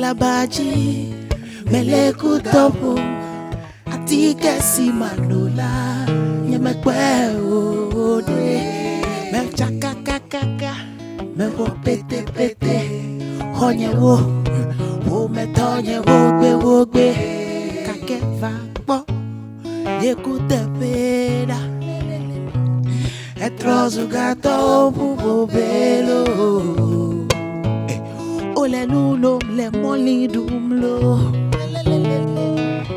Labaji, Meleku Topo, Atike Simanola, Nyamekwe Ode, Mechakakakaka, Mewo Pete Pete, Honyewo, O Metonye Wogbe, Kakeva Po, Yekute Peda, Etrozu Gato Bubelo. Ole nulo le moli dumlo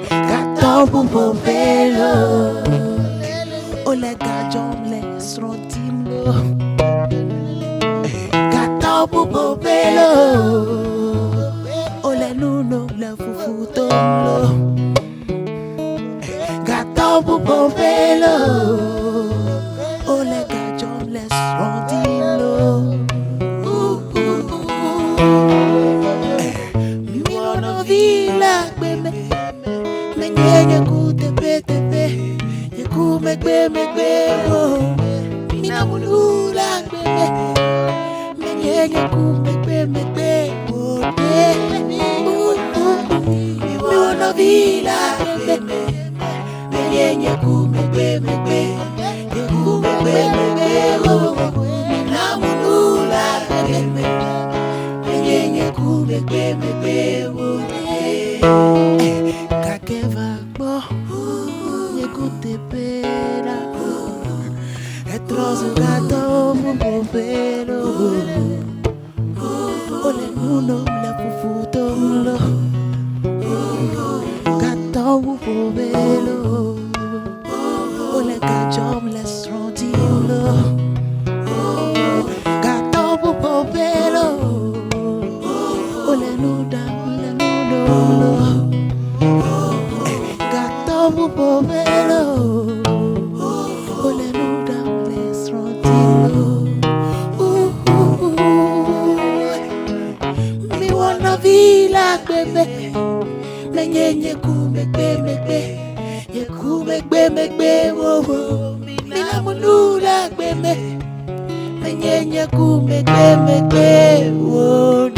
Gato bubo velo Ole gajom le strontimlo Gato bubo velo Ole nulo le fufutomlo Gato bubo velo Ole gajom le strontimlo Megbe oh mina mulula megbe megbe oh mi wanna vila megbe oh mina mulula megbe oh kakeva bo yekute pera Etrozu gato bubelo Ole nuno le fufutomlo Gato bubelo Ole gajom le strontimlo Gato bubelo Ole nuda Gato bubelo Menye megbe wo mina munula gbeme menye megbe wo